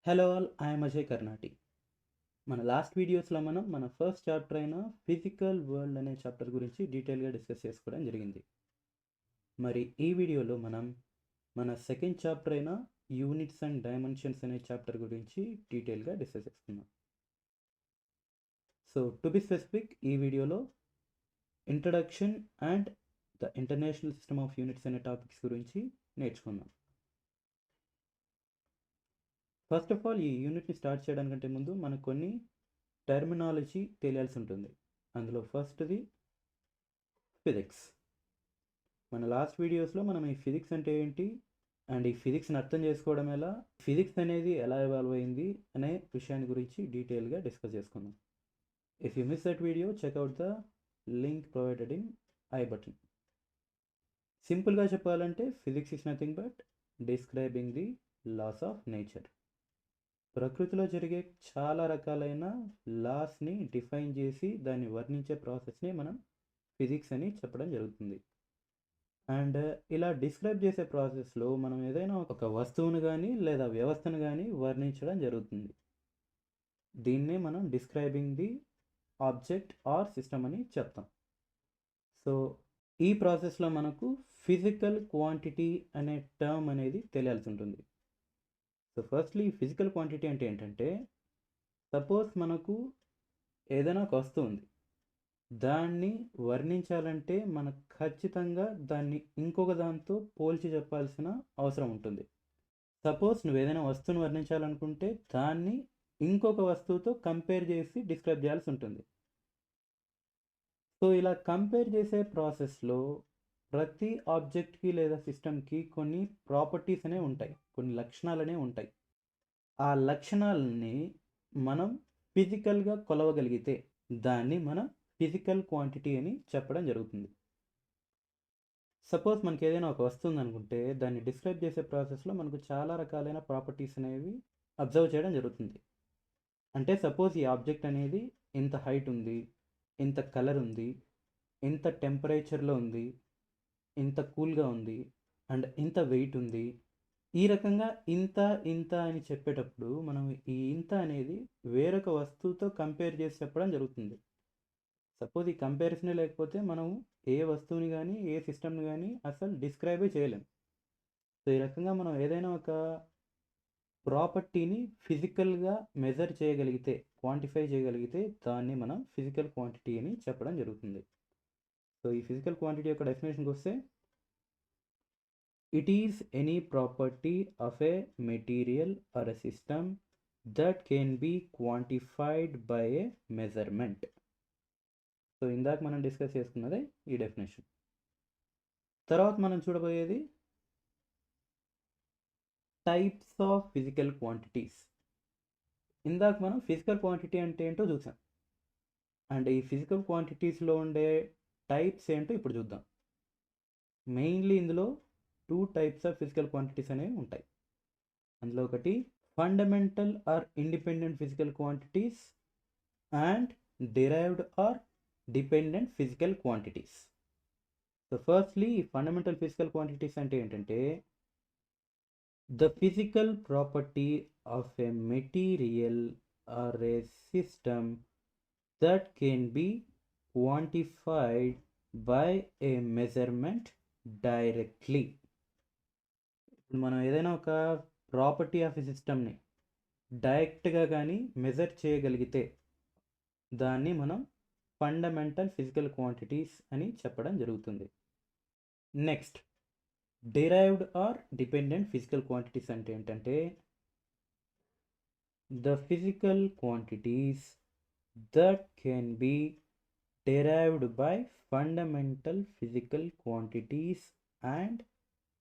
Hello all, I'm Ajay Karnati. మన last వీడియోస్లో మనం మన ఫస్ట్ చాప్టర్ అయిన ఫిజికల్ వరల్డ్ అనే చాప్టర్ గురించి డీటెయిల్గా డిస్కస్ చేసుకోవడం జరిగింది. మరి ఈ వీడియోలో మనం మన సెకండ్ చాప్టర్ అయిన యూనిట్స్ అండ్ డైమెన్షన్స్ అనే చాప్టర్ గురించి డీటెయిల్గా డిస్కస్ చేసుకుందాం. సో టు బి స్పెసిఫిక్, ఈ వీడియోలో introduction and the international system of units అనే టాపిక్స్ గురించి నేర్చుకుందాం. ఫస్ట్ ఆఫ్ ఆల్, ఈ యూనిట్ని స్టార్ట్ చేయడానికంటే ముందు మనకు కొన్ని టర్మినాలజీ తెలియాల్సి ఉంటుంది. అందులో ఫస్ట్ది ఫిజిక్స్. మన లాస్ట్ వీడియోస్లో మనం ఈ ఫిజిక్స్ అంటే ఏంటి అండ్ ఈ ఫిజిక్స్ని అర్థం చేసుకోవడం ఎలా, ఫిజిక్స్ అనేది ఎలా ఎవాల్వ్ అయింది అనే విషయాన్ని గురించి డీటెయిల్గా డిస్కస్ చేసుకుందాం. If you miss that video, check out the link provided in I button. సింపుల్గా చెప్పాలంటే physics is nothing but describing the laws of nature. ప్రకృతిలో జరిగే చాలా రకాలైన లాస్ని డిఫైన్ చేసి దాన్ని వర్ణించే ప్రాసెస్ని మనం ఫిజిక్స్ అని చెప్పడం జరుగుతుంది. అండ్ ఇలా డిస్క్రైబ్ చేసే ప్రాసెస్లో మనం ఏదైనా ఒక వస్తువును కానీ లేదా వ్యవస్థను కానీ వర్ణించడం జరుగుతుంది. దీన్నే మనం describing the object or system అని చెప్తాం. సో ఈ ప్రాసెస్లో మనకు ఫిజికల్ క్వాంటిటీ అనే టర్మ్ అనేది తెలియాల్సి ఉంటుంది. సో ఫస్ట్లీ ఫిజికల్ క్వాంటిటీ అంటే ఏంటంటే, సపోజ్ మనకు ఏదైనా ఒక వస్తువు ఉంది, దాన్ని వర్ణించాలంటే మనకు ఖచ్చితంగా దాన్ని ఇంకొక దాంతో పోల్చి చెప్పాల్సిన అవసరం ఉంటుంది. సపోజ్ నువ్వు ఏదైనా వస్తువును వర్ణించాలనుకుంటే దాన్ని ఇంకొక వస్తువుతో కంపేర్ చేసి డిస్క్రైబ్ చేయాల్సి ఉంటుంది. సో ఇలా కంపేర్ చేసే ప్రాసెస్లో ప్రతి ఆబ్జెక్ట్కి లేదా సిస్టమ్కి కొన్ని ప్రాపర్టీస్ అనేవి ఉంటాయి, కొన్ని లక్షణాలు అనేవి ఉంటాయి. ఆ లక్షణాలని మనం ఫిజికల్గా కొలవగలిగితే దాన్ని మనం ఫిజికల్ క్వాంటిటీ అని చెప్పడం జరుగుతుంది. సపోజ్ మనకి ఏదైనా ఒక వస్తువు ఉందనుకుంటే దాన్ని డిస్క్రైబ్ చేసే ప్రాసెస్లో మనకు చాలా రకాలైన ప్రాపర్టీస్ అనేవి అబ్జర్వ్ చేయడం జరుగుతుంది. అంటే సపోజ్ ఈ ఆబ్జెక్ట్ అనేది ఇంత హైట్ ఉంది, ఇంత కలర్ ఉంది, ఇంత టెంపరేచర్లో ఉంది, ఇంత కూల్గా ఉంది అండ్ ఇంత వెయిట్ ఉంది. ఈ రకంగా ఇంత ఇంత అని చెప్పేటప్పుడు మనం ఈ ఇంత అనేది వేరొక వస్తువుతో కంపేర్ చేసి చెప్పడం జరుగుతుంది. సపోజ్ ఈ కంపారిజనే లేకపోతే మనం ఏ వస్తువుని కానీ ఏ సిస్టమ్ని కానీ అసలు డిస్క్రైబే చేయలేం. సో ఈ రకంగా మనం ఏదైనా ఒక ప్రాపర్టీని ఫిజికల్గా మెజర్ చేయగలిగితే, క్వాంటిఫై చేయగలిగితే దాన్ని మనం ఫిజికల్ క్వాంటిటీ అని చెప్పడం జరుగుతుంది. సో ఈ ఫిజికల్ క్వాంటిటీ యొక్క డెఫినేషన్కి వస్తే, it is any property of a material or a system that can be quantified by a measurement. So ఇందాక మనం డిస్కస్ చేసుకున్నదే ఈ డెఫినేషన్. తర్వాత మనం చూడబోయేది టైప్స్ ఆఫ్ ఫిజికల్ క్వాంటిటీస్. ఇందాక మనం ఫిజికల్ క్వాంటిటీ అంటే ఏంటో చూసాం, అండ్ ఈ ఫిజికల్ క్వాంటిటీస్లో ఉండే టైప్స్ ఏంటో ఇప్పుడు చూద్దాం. మెయిన్లీ ఇందులో 2 types ఆఫ్ ఫిజికల్ క్వాంటిటీస్ అనేవి ఉంటాయి. అందులో ఒకటి fundamental or independent physical quantities and derived or dependent physical quantities. So firstly fundamental physical quantities అంటే ఏంటంటే, the physical property of a material or a system that can be quantified by a measurement directly. మనం ఏదైనా ఒక property of a సిస్టమ్ని డైరెక్ట్గా కానీ measure చేయగలిగితే దాన్ని మనం ఫండమెంటల్ ఫిజికల్ క్వాంటిటీస్ అని చెప్పడం జరుగుతుంది. Next, derived or dependent physical quantities అంటే ఏంటంటే, the physical quantities that can be derived by fundamental physical quantities and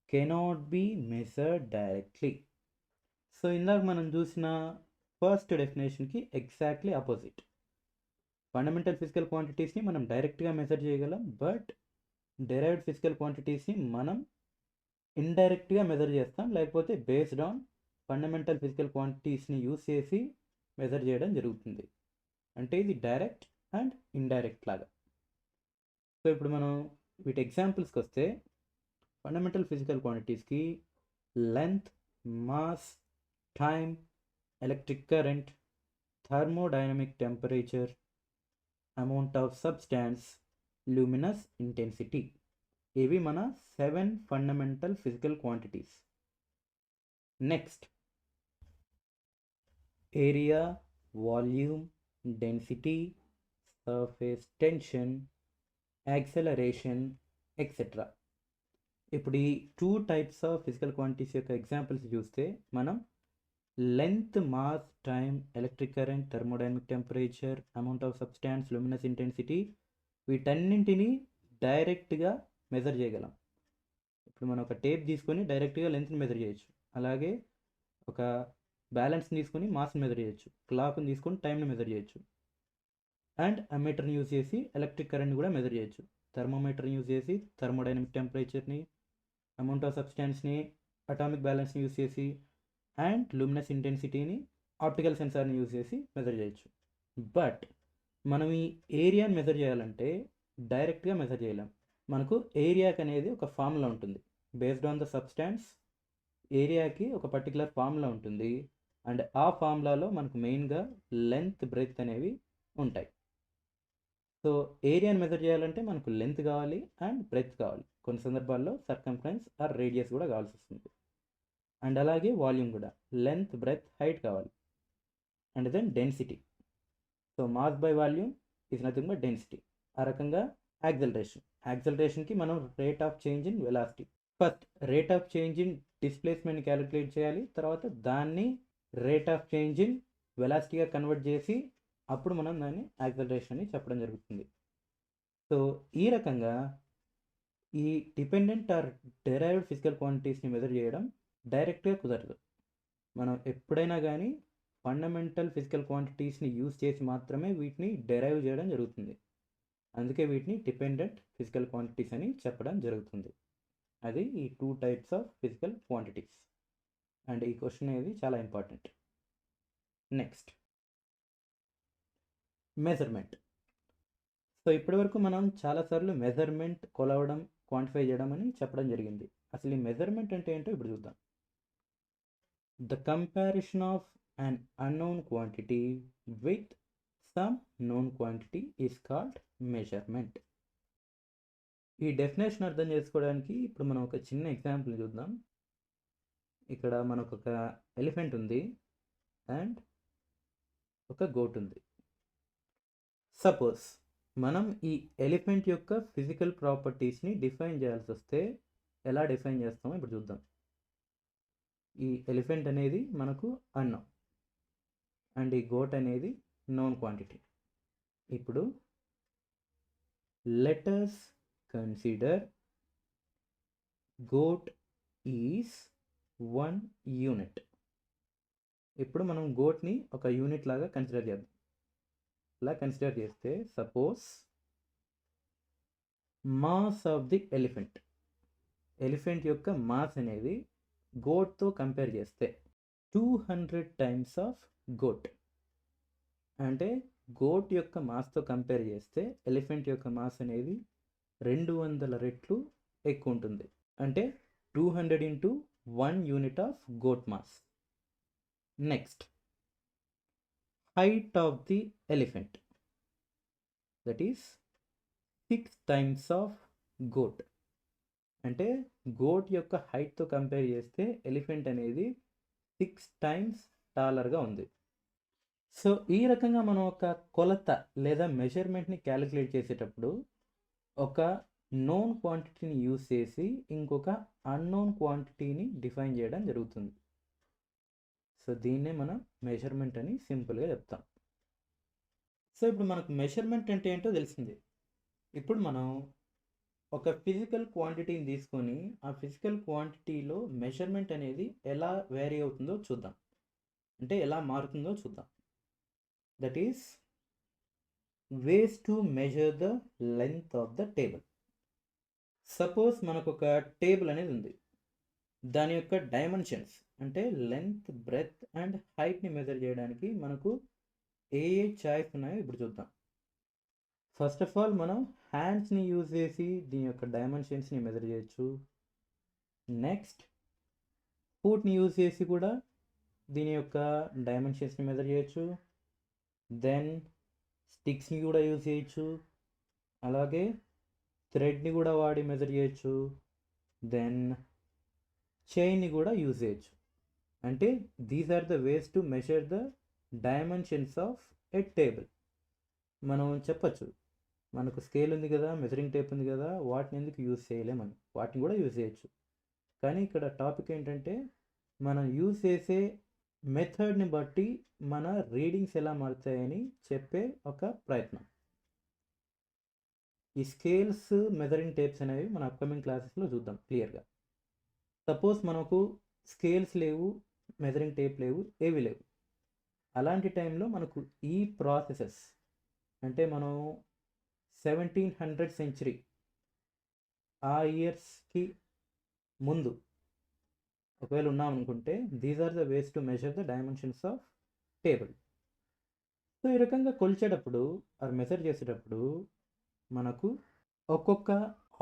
cannot be measured directly. So ఇందాక మనం చూసిన ఫస్ట్ డెఫినేషన్కి ఎగ్జాక్ట్లీ ఆపోజిట్. ఫండమెంటల్ ఫిజికల్ క్వాంటిటీస్ని మనం డైరెక్ట్గా మెజర్ చేయగలం, బట్ డెరైవ్డ్ ఫిజికల్ క్వాంటిటీస్ని మనం ఇండైరెక్ట్గా మెజర్ చేస్తాం, లేకపోతే బేస్డ్ ఆన్ ఫండమెంటల్ ఫిజికల్ క్వాంటిటీస్ని యూస్ చేసి మెజర్ చేయడం జరుగుతుంది. అంటే ఇది డైరెక్ట్ అండ్ ఇండైరెక్ట్ లాగా. సో ఇప్పుడు మనం వీటి ఎగ్జాంపుల్స్కి వస్తే, ఫండమెంటల్ ఫిజికల్ క్వాంటిటీస్కి length, mass, time, electric current, thermodynamic temperature, amount of substance, luminous intensity. ఇవి మన 7 fundamental physical quantities. Next, area, volume, density, surface tension, acceleration, etcetera. ఇప్పుడు ఈ 2 టైప్స్ ఆఫ్ ఫిజికల్ క్వాంటిటీస్ యొక్క ఎగ్జాంపుల్స్ చూస్తే మనం length, mass, time, electric current, thermodynamic temperature, amount of substance, luminous intensity, వీటన్నింటినీ డైరెక్ట్గా measure చేయగలం. ఇప్పుడు మనం ఒక టేప్ తీసుకొని డైరెక్ట్గా లెంత్ని మెజర్ చేయొచ్చు. అలాగే ఒక బ్యాలెన్స్ని తీసుకొని మాస్ని మెజర్ చేయొచ్చు. క్లాక్ని తీసుకొని టైంని మెజర్ చేయొచ్చు. అండ్ అమ్మీటర్ని యూజ్ చేసి ఎలక్ట్రిక్ కరెంట్ని కూడా మెజర్ చేయొచ్చు. థర్మోమీటర్ని యూజ్ చేసి థర్మోడైనమిక్ టెంపరేచర్ని, అమౌంట్ ఆఫ్ సబ్స్టాన్స్ని, అటామిక్ బ్యాలెన్స్ని యూజ్ చేసి, అండ్ లూమినస్ ఇంటెన్సిటీని ఆప్టికల్ సెన్సార్ని యూజ్ చేసి మెజర్ చేయొచ్చు. బట్ మనం ఈ ఏరియాని మెజర్ చేయాలంటే డైరెక్ట్గా మెజర్ చేయలేం. మనకు ఏరియాకి అనేది ఒక ఫార్ములా ఉంటుంది. బేస్డ్ ఆన్ ద సబ్స్టాన్స్ ఏరియాకి ఒక పర్టికులర్ ఫార్ములా ఉంటుంది. అండ్ ఆ ఫార్ములాలో మనకు మెయిన్గా లెంత్, బ్రెడ్త్ అనేవి ఉంటాయి. సో ఏరియాని మెజర్ చేయాలంటే మనకు లెంత్ కావాలి అండ్ బ్రెడ్త్ కావాలి. కొన్ని సందర్భాల్లో సర్కంఫరెన్స్ ఆర్ రేడియస్ కూడా కావాల్సి వస్తుంది. అండ్ అలాగే వాల్యూమ్ కూడా లెంత్, బ్రెడ్త్, హైట్ కావాలి. And then density. So mass by volume is nothing but density. ఆ రకంగా యాక్సెలరేషన్కి మనం rate of change in velocity. First rate of change in డిస్ప్లేస్మెంట్ని క్యాలిక్యులేట్ చేయాలి. తర్వాత దాన్ని రేట్ ఆఫ్ చేంజ్ ఇన్ వెలాసిటీగా కన్వర్ట్ చేసి అప్పుడు మనం దాన్ని యాక్సెలరేషన్ అని చెప్పడం జరుగుతుంది. సో ఈ రకంగా ఈ డిపెండెంట్ ఆర్ డెరైవ్డ్ ఫిజికల్ క్వాంటిటీస్ని మెజర్ చేయడం డైరెక్ట్గా కుదరదు. మనం ఎప్పుడైనా కానీ ఫండమెంటల్ ఫిజికల్ క్వాంటిటీస్ని యూజ్ చేసి మాత్రమే వీటిని డెరైవ్ చేయడం జరుగుతుంది. అందుకే వీటిని డిపెండెంట్ ఫిజికల్ క్వాంటిటీస్ అని చెప్పడం జరుగుతుంది. అది ఈ 2 types of physical quantities. And ఈ క్వశ్చన్ అనేది చాలా ఇంపార్టెంట్. Next, measurement. సో ఇప్పటివరకు మనం చాలాసార్లు మెజర్మెంట్, కొలవడం, క్వాంటిఫై చేయడం అని చెప్పడం జరిగింది. అసలు ఈ మెజర్మెంట్ అంటే ఏంటో ఇప్పుడు చూద్దాం. The comparison of an unknown quantity with some known quantity is called measurement. ఈ డెఫినేషన్ అర్థం చేసుకోవడానికి ఇప్పుడు మనం ఒక చిన్న ఎగ్జాంపుల్ చూద్దాం. ఇక్కడ మనకు ఒక ఎలిఫెంట్ ఉంది అండ్ ఒక గోట్ ఉంది. సపోజ్ మనం ఈ ఎలిఫెంట్ యొక్క ఫిజికల్ ప్రాపర్టీస్ని డిఫైన్ చేయాల్సి వస్తే ఎలా డిఫైన్ చేస్తామో ఇప్పుడు చూద్దాం. ఈ ఎలిఫెంట్ అనేది మనకు అన్నోన్ అండ్ ఈ గోట్ అనేది నోన్ క్వాంటిటీ. ఇప్పుడు let us consider goat is 1 unit. ఇప్పుడు మనం గోట్ని ఒక యూనిట్ లాగా కన్సిడర్ చేద్దాం. ఇలా కన్సిడర్ చేస్తే suppose mass of the elephant యొక్క మాస్ అనేది గోట్తో కంపేర్ చేస్తే 200 టైమ్స్ ఆఫ్ గోట్. అంటే గోట్ యొక్క మాస్తో కంపేర్ చేస్తే ఎలిఫెంట్ యొక్క మాస్ అనేది 200 రెట్లు ఎక్కువ ఉంటుంది. అంటే 200 into 1 unit of goat mass. Next, height of the elephant, that is 6 times of goat. అంటే గోట్ యొక్క హైట్తో కంపేర్ చేస్తే ఎలిఫెంట్ అనేది 6 టైమ్స్ టాలర్గా ఉంది. సో ఈ రకంగా మనం ఒక కొలత లేదా మెజర్మెంట్ని క్యాలిక్యులేట్ చేసేటప్పుడు ఒక నోన్ క్వాంటిటీని యూజ్ చేసి ఇంకొక అన్నోన్ క్వాంటిటీని డిఫైన్ చేయడం జరుగుతుంది. సో దీన్నే మనం మెజర్మెంట్ అని సింపుల్గా చెప్తాం. సో ఇప్పుడు మనకు మెజర్మెంట్ అంటే ఏంటో తెలిసింది. ఇప్పుడు మనం ఒక ఫిజికల్ క్వాంటిటీని తీసుకొని ఆ ఫిజికల్ క్వాంటిటీలో మెజర్మెంట్ అనేది ఎలా వేరీ అవుతుందో చూద్దాం. అంటే ఎలా మారుతుందో చూద్దాం. That is ways to measure the length of the table. Suppose మనకు ఒక టేబుల్ అనేది ఉంది. దాని యొక్క డైమెన్షన్స్ అంటే లెంత్, బ్రెడ్త్ అండ్ హైట్ని మెజర్ చేయడానికి మనకు ఏ చాయిస్ ఉన్నాయో ఇప్పుడు చూద్దాం. ఫస్ట్ ఆఫ్ ఆల్ మనం హ్యాండ్స్ని యూజ్ చేసి దీని యొక్క డైమెన్షన్స్ని మెజర్ చేయొచ్చు. నెక్స్ట్, ఫుట్ని యూజ్ చేసి కూడా దీని యొక్క డైమెన్షన్స్ని మెజర్ చేయొచ్చు. దెన్ స్టిక్స్ని కూడా యూజ్ చేయొచ్చు, అలాగే థ్రెడ్ని కూడా వాడి మెజర్ చేయొచ్చు, దెన్ చైన్ని కూడా యూజ్ చేయొచ్చు. అంటే these are the ways to measure the dimensions of a table. మనం చెప్పచ్చు, మనకు స్కేల్ ఉంది కదా, మెజరింగ్ టేప్ ఉంది కదా, వాటిని ఎందుకు యూజ్ చేయలేమని. వాటిని కూడా యూజ్ చేయొచ్చు. కానీ ఇక్కడ టాపిక్ ఏంటంటే మనం యూజ్ చేసే మెథడ్ని బట్టి మన రీడింగ్స్ ఎలా మారుతాయని చెప్పే ఒక ప్రయత్నం. ఈ స్కేల్స్, మెజరింగ్ టేప్స్ అనేవి మన అప్కమింగ్ క్లాసెస్లో చూద్దాం క్లియర్గా. సపోజ్ మనకు స్కేల్స్ లేవు, మెజరింగ్ టేప్ లేవు, ఏవి లేవు. అలాంటి టైంలో మనకు ఈ ప్రాసెసెస్ అంటే మనం 1700 సెంచరీ ఆ ఇయర్స్కి ముందు ఒకవేళ ఉన్నామనుకుంటే these are the ways to measure the dimensions of table. So ఈ రకంగా కొలిచేటప్పుడు ఆర్ మెజర్ చేసేటప్పుడు మనకు ఒక్కొక్క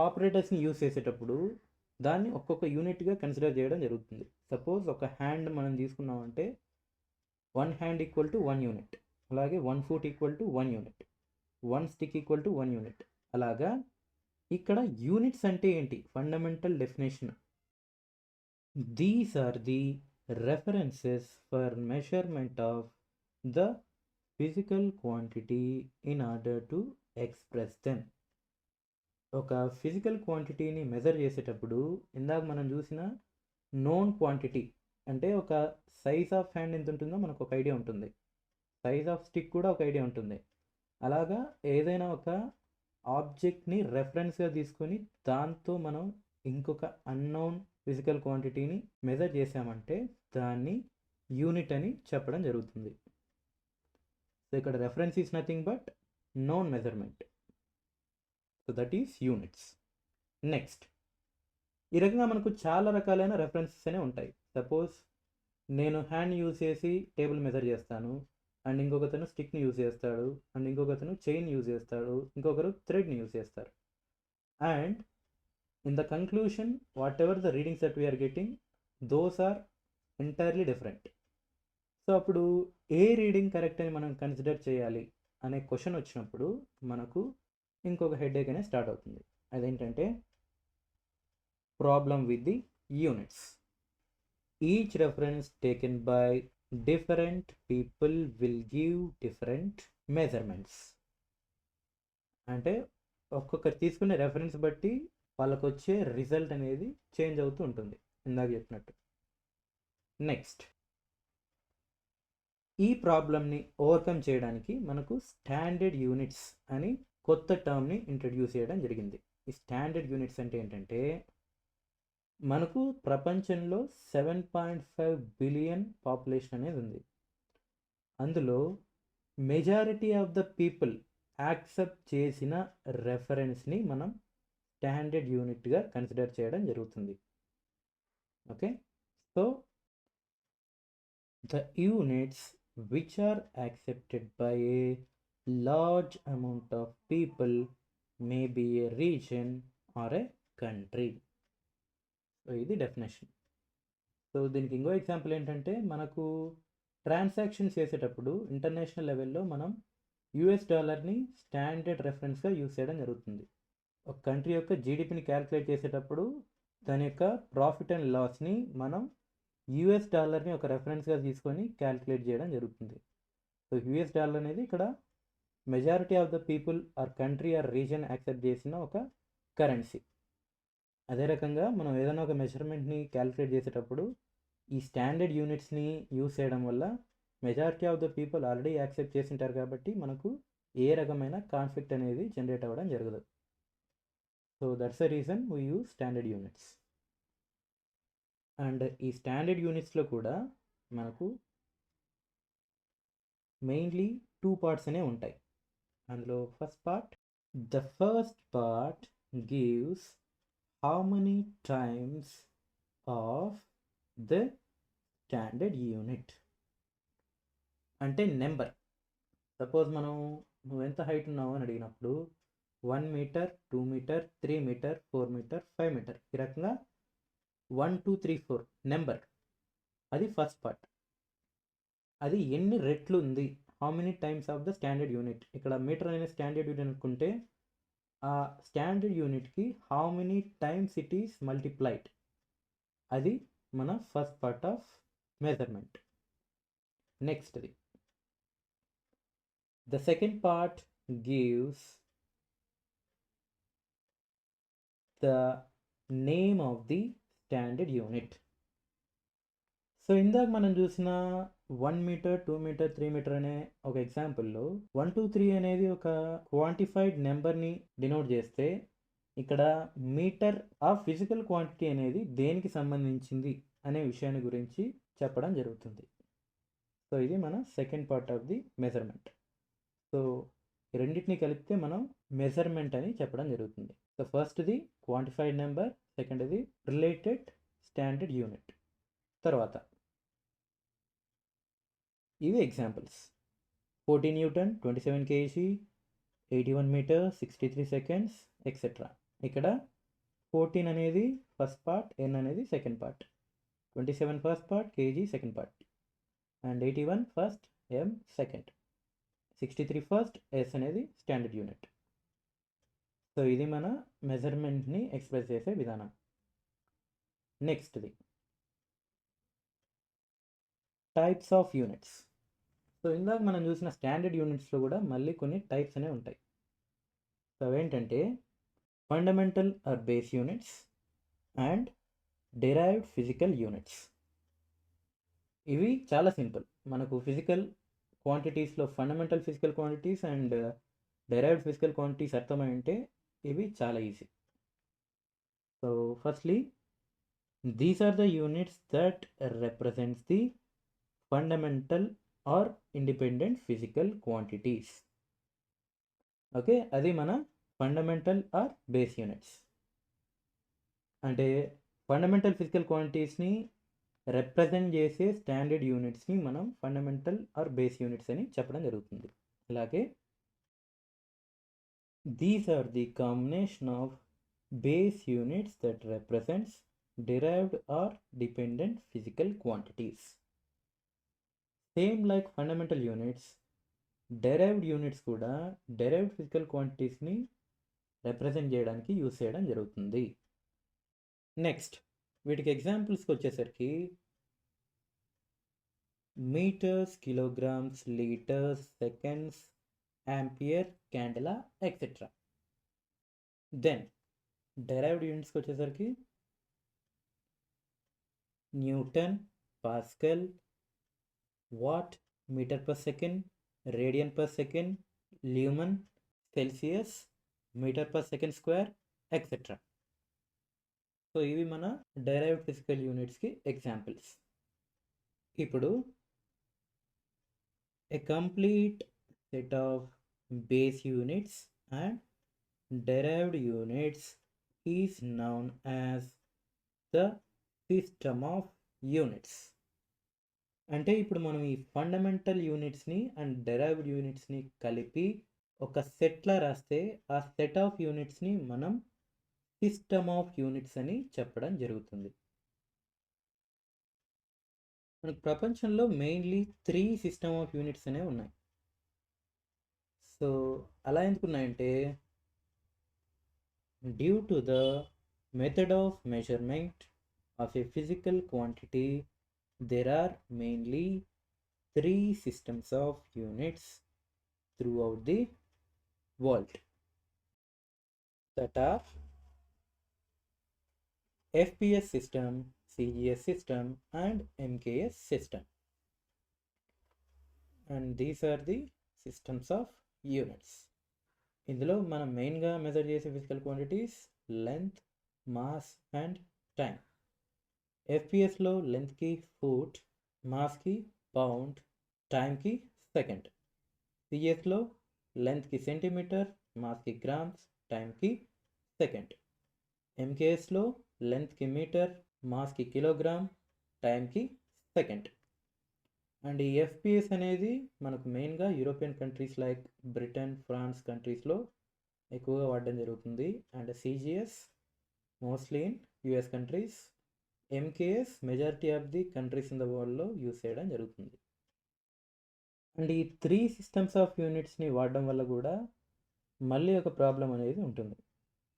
ఆపరేటర్స్ని యూజ్ చేసేటప్పుడు దాన్ని ఒక్కొక్క యూనిట్గా కన్సిడర్ చేయడం జరుగుతుంది. సపోజ్ ఒక హ్యాండ్ మనం తీసుకున్నామంటే 1 హ్యాండ్ ఈక్వల్ టు 1 యూనిట్, అలాగే 1 foot equal to 1 unit, 1 stick equal to 1 unit. అలాగా ఇక్కడ యూనిట్స్ అంటే ఏంటి? Fundamental definition. These are the references for measurement of the physical quantity in order to express them. ఒక physical క్వాంటిటీని measure చేసేటప్పుడు ఇందాక మనం చూసిన నోన్ క్వాంటిటీ అంటే ఒక సైజ్ ఆఫ్ హ్యాండ్ ఎంత ఉంటుందో మనకు ఒక ఐడియా ఉంటుంది, సైజ్ ఆఫ్ స్టిక్ కూడా ఒక ఐడియా ఉంటుంది. అలాగా ఏదైనా ఒక ఆబ్జెక్ట్ని రెఫరెన్స్గా తీసుకొని దాంతో మనం ఇంకొక అన్నోన్ ఫిజికల్ క్వాంటిటీని మెజర్ చేసామంటే దాన్ని యూనిట్ అని చెప్పడం జరుగుతుంది. సో ఇక్కడ reference is nothing but known measurement. So that is units. Next, ఈ రకంగా మనకు చాలా రకాలైన రెఫరెన్సెస్ అనేవి ఉంటాయి. సపోజ్ నేను హ్యాండ్ యూజ్ చేసి టేబుల్ మెజర్ చేస్తాను, అండ్ ఇంకొకతను స్టిక్ని యూజ్ చేస్తాడు, అండ్ ఇంకొకతను చైన్ యూజ్ చేస్తాడు, ఇంకొకరు థ్రెడ్ని యూజ్ చేస్తారు. And in the conclusion, whatever the readings that we are getting, those are entirely different. So అప్పుడు ఏ రీడింగ్ కరెక్ట్ అని మనం కన్సిడర్ చేయాలి అనే క్వశ్చన్ వచ్చినప్పుడు మనకు ఇంకొక హెడేక్ అనేది స్టార్ట్ అవుతుంది. అదేంటంటే problem with the units. Each reference taken by different people will give different measurements. అంటే ఒక్కొక్కరు తీసుకునే రెఫరెన్స్ బట్టి వాళ్ళకు వచ్చే రిజల్ట్ అనేది చేంజ్ అవుతూ ఉంటుంది ఇందాక చెప్పినట్టు. నెక్స్ట్, ఈ ప్రాబ్లమ్ని ఓవర్కమ్ చేయడానికి మనకు స్టాండర్డ్ యూనిట్స్ అని కొత్త టర్మ్ని ఇంట్రడ్యూస్ చేయడం జరిగింది. ఈ స్టాండర్డ్ యూనిట్స్ అంటే ఏంటంటే మనకు ప్రపంచంలో 7.5 బిలియన్ పాపులేషన్ అనేది ఉంది. అందులో majority of the people accept చేసిన రెఫరెన్స్ని మనం స్టాండర్డ్ యూనిట్గా కన్సిడర్ చేయడం జరుగుతుంది. Okay, so the units which are accepted by a large amount of people may be a reason or a country. So ఇది డెఫినేషన్. సో దీనికి ఇంకో ఎగ్జాంపుల్ ఏంటంటే మనకు ట్రాన్సాక్షన్స్ చేసేటప్పుడు ఇంటర్నేషనల్ లెవెల్లో మనం యూఎస్ డాలర్ని స్టాండర్డ్ రెఫరెన్స్గా యూజ్ చేయడం జరుగుతుంది. ఒక కంట్రీ యొక్క జీడిపిని క్యాలిక్యులేట్ చేసేటప్పుడు దాని యొక్క ప్రాఫిట్ అండ్ లాస్ని మనం యూఎస్ డాలర్ని ఒక రెఫరెన్స్గా తీసుకొని క్యాలిక్యులేట్ చేయడం జరుగుతుంది. సో యూఎస్ డాలర్ అనేది ఇక్కడ majority of the people or country or region accept చేసిన ఒక కరెన్సీ. అదే రకంగా మనం ఏదైనా ఒక మెజర్మెంట్ని క్యాలిక్యులేట్ చేసేటప్పుడు ఈ స్టాండర్డ్ యూనిట్స్ని యూజ్ చేయడం వల్ల majority of the people already accept చేసింటారు కాబట్టి మనకు ఏ రకమైన కాన్ఫ్లిక్ట్ అనేది జనరేట్ అవ్వడం జరగదు. So that's the reason we use standard units. And ఈ స్టాండర్డ్ యూనిట్స్లో కూడా మనకు మెయిన్లీ 2 పార్ట్స్ అనేవి ఉంటాయి. అందులో the first part gives how many times of the standard unit. అంటే నెంబర్. సపోజ్ నువ్వు ఎంత హైట్ ఉన్నావు అని అడిగినప్పుడు 1 metre, 2 metre, 3 metre, 4 metre, 5 metre, ఈ రకంగా 1 2 3 4 నెంబర్, అది ఫస్ట్ పార్ట్. అది ఎన్ని రెట్లు ఉంది, how many times of the standard unit. ఇక్కడ మీటర్ అనేది స్టాండర్డ్ యూనిట్ అనుకుంటే ఆ స్టాండర్డ్ యూనిట్కి how many times it is multiplied, అది మన ఫస్ట్ పార్ట్ ఆఫ్ మెజర్మెంట్. నెక్స్ట్ది the second part gives the name of the standard unit. So ఇందాక మనం చూసిన 1 మీటర్ 2 మీటర్ 3 మీటర్ అనే ఒక ఎగ్జాంపుల్లో 1 2 3 అనేది ఒక క్వాంటిఫైడ్ నెంబర్ని డినోట్ చేస్తే, ఇక్కడ మీటర్ ఆఫ్ ఫిజికల్ క్వాంటిటీ అనేది దేనికి సంబంధించింది అనే విషయాన్ని గురించి చెప్పడం జరుగుతుంది. సో ఇది మన second part of the measurement. So రెండింటిని కలిపితే మనం మెజర్మెంట్ అని చెప్పడం జరుగుతుంది. సో ఫస్ట్ది క్వాంటిఫైడ్ నెంబర్, సెకండ్ది రిలేటెడ్ స్టాండర్డ్ యూనిట్. తర్వాత ఇవి ఎగ్జాంపుల్స్: 40 newton, 27 kg, 81 metre, 63 seconds etcetera. ఇక్కడ 14 అనేది ఫస్ట్ పార్ట్, ఎన్ అనేది second part, 27 first part, kg second part, and 81 first, M second, 63 first, S అనేది స్టాండర్డ్ యూనిట్. సో ఇది మన మెజర్మెంట్ని ఎక్స్ప్రెస్ చేసే విధానం. నెక్స్ట్ది టైప్స్ ఆఫ్ యూనిట్స్. సో ఇందాక మనం చూసిన స్టాండర్డ్ యూనిట్స్లో కూడా మళ్ళీ కొన్ని టైప్స్ అనేవి ఉంటాయి. సో అవేంటంటే fundamental or base units and derived physical units. ఇవి చాలా సింపుల్. మనకు ఫిజికల్ క్వాంటిటీస్లో fundamental physical quantities and derived physical quantities అర్థమై ఉంటే ఇవి చాలా easy. So firstly these are the units that represents the fundamental or independent physical quantities. Okay, అది మన ఫండమెంటల్ ఆర్ బేస్ యూనిట్స్. అంటే ఫండమెంటల్ ఫిజికల్ క్వాంటిటీస్ని రిప్రజెంట్ చేసే స్టాండర్డ్ యూనిట్స్ని మనం ఫండమెంటల్ ఆర్ బేస్ యూనిట్స్ అని చెప్పడం జరుగుతుంది. అలాగే these are the combination of base units that represents derived or dependent physical quantities. Same like fundamental units, derived units కూడా derived physical quantities-ని రిప్రజెంట్ చేయడానికి యూస్ చేయడం జరుగుతుంది. నెక్స్ట్ వీటికి ఎగ్జాంపుల్స్కి వచ్చేసరికి metres, kilograms, litres, seconds, ampere, candela etcetera. Then derived యూనిట్స్కి వచ్చేసరికి newton, pascal, watt, metre per second, radian per second, lumen, Celsius, metre per second square etcetera. So ఇవి మన డెరైవ్డ్ ఫిజికల్ యూనిట్స్కి ఎగ్జాంపుల్స్. ఇప్పుడు a complete set of base units and derived units is known as the system of units. అంటే ఇప్పుడు మనం ఈ fundamental యూనిట్స్ని and derived యూనిట్స్ని కలిపి ఒక సెట్లా రాస్తే ఆ సెట్ ఆఫ్ యూనిట్స్ని మనం సిస్టమ్ ఆఫ్ యూనిట్స్ అని చెప్పడం జరుగుతుంది. మనకు ప్రపంచంలో మెయిన్లీ 3 సిస్టమ్ ఆఫ్ యూనిట్స్ అనేవి ఉన్నాయి. సో అలా ఎందుకున్నాయంటే due to the method of measurement of a physical quantity, there are mainly 3 systems of units throughout the world, that are FPS system, CGS system and MKS system, and these are the systems of units. ఇందులో మనం మెయిన్గా measure చేసే physical quantities length, mass and time. ఎఫ్పిఎస్లో లెంత్కి foot, మాస్కి pound, టైంకి second. సిఎస్లో లెంత్కి సెంటీమీటర్, మాస్కి గ్రామ్స్, టైంకి సెకండ్. ఎంకేఎస్లో లెంత్కి మీటర్, మాస్కి కిలోగ్రామ్, టైంకి సెకండ్. అండ్ ఈ ఎఫ్పిఎస్ అనేది మనకు మెయిన్గా European countries like Britain, France కంట్రీస్లో ఎక్కువగా వాడడం జరుగుతుంది. And CGS mostly in US countries. MKS majority of the countries in the వరల్డ్లో యూస్ చేయడం జరుగుతుంది. అండ్ ఈ 3 సిస్టమ్స్ ఆఫ్ యూనిట్స్ని వాడడం వల్ల కూడా మళ్ళీ ఒక ప్రాబ్లం అనేది ఉంటుంది.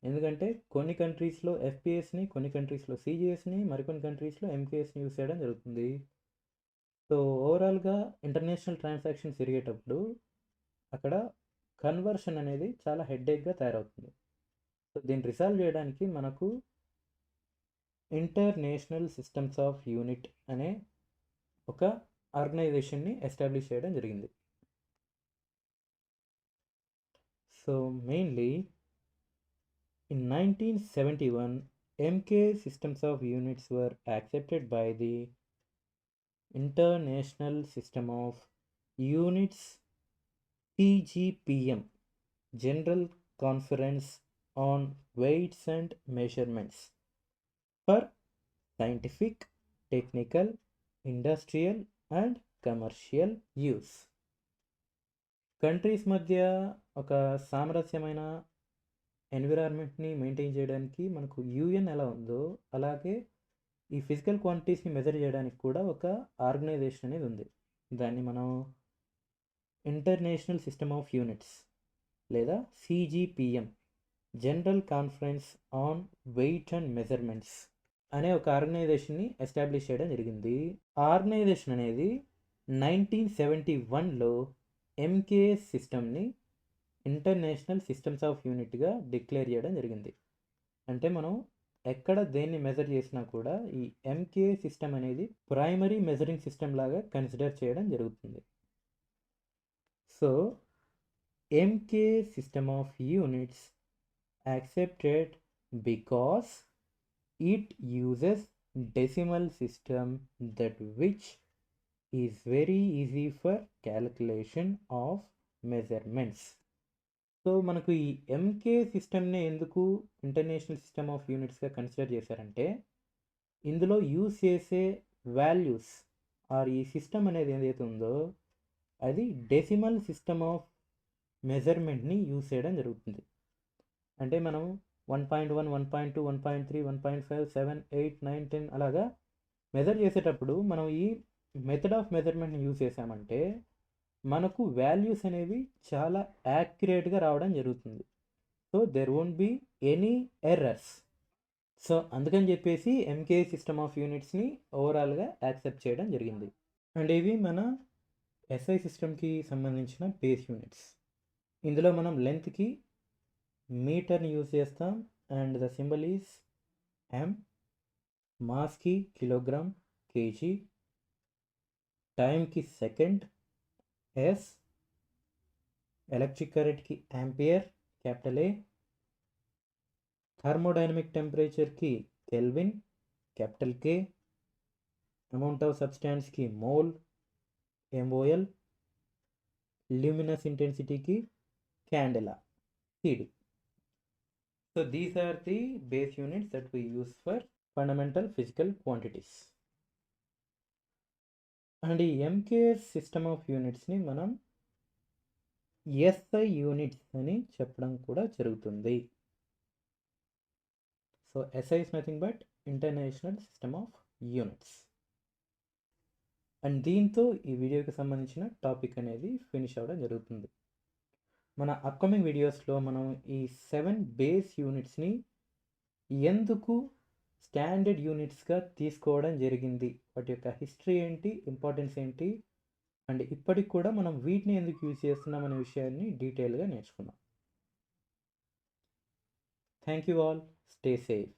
ఎందుకంటే కొన్ని కంట్రీస్లో ఎఫ్పిఎస్ని, కొన్ని కంట్రీస్లో సిజిఎస్ని, మరికొన్ని కంట్రీస్లో ఎంకేఎస్ని యూస్ చేయడం జరుగుతుంది. సో ఓవరాల్గా ఇంటర్నేషనల్ ట్రాన్సాక్షన్స్ జరిగేటప్పుడు అక్కడ కన్వర్షన్ అనేది చాలా హెడ్ఏక్గా తయారవుతుంది. సో దీన్ని రిసాల్వ్ చేయడానికి మనకు ఇంటర్నేషనల్ సిస్టమ్స్ ఆఫ్ యూనిట్ అనే ఒక ఆర్గనైజేషన్ని ఎస్టాబ్లిష్ చేయడం జరిగింది. So mainly in 1971 MK systems of units were accepted by the International System of Units CGPM General Conference on Weights and Measurements for scientific, technical, industrial and commercial use. Countries మధ్య ఒక సామరస్యమైన ఎన్విరాన్మెంట్ని maintain చేయడానికి మనకు UN ఎలా ఉందో అలాగే ఈ physical క్వాంటిటీస్ని measure చేయడానికి కూడా ఒక ఆర్గనైజేషన్ అనేది ఉంది. దాన్ని మనం ఇంటర్నేషనల్ సిస్టమ్ ఆఫ్ యూనిట్స్ లేదా CGPM general conference on weight and measurements అనే ఒక ఆర్గనైజేషన్ని ఎస్టాబ్లిష్ చేయడం జరిగింది. ఆ ఆర్గనైజేషన్ అనేది 1971లో ఎంకేఎస్ సిస్టమ్ని ఇంటర్నేషనల్ సిస్టమ్స్ ఆఫ్ యూనిట్గా డిక్లేర్ చేయడం జరిగింది. అంటే మనం ఎక్కడ దేన్ని మెజర్ చేసినా కూడా ఈ ఎంకే సిస్టమ్ అనేది ప్రైమరీ మెజరింగ్ సిస్టమ్ లాగా కన్సిడర్ చేయడం జరుగుతుంది. So MK system of units accepted because it uses decimal system that which is very easy for calculation of measurements. So మనకు ఈ ఎంకే సిస్టమ్ని ఎందుకు ఇంటర్నేషనల్ సిస్టమ్ ఆఫ్ యూనిట్స్గా consider చేశారంటే ఇందులో యూజ్ చేసే వాల్యూస్ ఆర్ ఈ సిస్టమ్ అనేది ఏదైతే ఉందో అది డెసిమల్ సిస్టమ్ ఆఫ్ మెజర్మెంట్ని యూజ్ చేయడం జరుగుతుంది. అంటే మనం 1.1, 1.2, 1.3, 1.5, 7, 8, 9, 10 అలాగా మెజర్ చేసేటప్పుడు మనం ఈ మెథడ్ ఆఫ్ మెజర్మెంట్ని యూజ్ చేసామంటే మనకు వాల్యూస్ అనేవి చాలా యాక్యురేట్గా రావడం జరుగుతుంది. So there won't be any errors. So అందుకని చెప్పేసి ఎంకే సిస్టమ్ ఆఫ్ యూనిట్స్ని ఓవరాల్గా యాక్సెప్ట్ చేయడం జరిగింది. అండ్ ఇవి మన ఎస్ఐ సిస్టమ్కి సంబంధించిన బేస్ యూనిట్స్. ఇందులో మనం లెంత్కి మీటర్ని యూజ్ చేస్తాం and the symbol is M, మాస్కి కిలోగ్రామ్, కేజీ, టైంకి సెకండ్, ఎస్, ఎలక్ట్రిక్ కరెంట్కి యాంపియర్ క్యాపిటల్ ఏ, థర్మోడైనమిక్ టెంపరేచర్కి kelvin capital K, amount of సబ్స్టాన్స్కి మోల్ ఎంఓఎల్, ల్యూమినస్ ఇంటెన్సిటీకి candela CD. So these are the base units that we use for fundamental physical quantities. And ఈ MKS system of యూనిట్స్ని మనం SI units అని చెప్పడం కూడా జరుగుతుంది. So SI is nothing but international system of units. And దీంతో ఈ వీడియోకి సంబంధించిన టాపిక్ అనేది ఫినిష్ అవ్వడం జరుగుతుంది. మన అప్కమింగ్ వీడియోస్లో మనం ఈ 7 బేస్ యూనిట్స్ని ఎందుకు స్టాండర్డ్ యూనిట్స్గా తీసుకోవడం జరిగింది, వాటి యొక్క హిస్టరీ ఏంటి, ఇంపార్టెన్స్ ఏంటి, అండ్ ఇప్పటికి కూడా మనం వీటిని ఎందుకు యూజ్ చేస్తున్నాం అనే విషయాన్ని డీటెయిల్గా నేర్చుకుందాం. Thank you all, stay safe.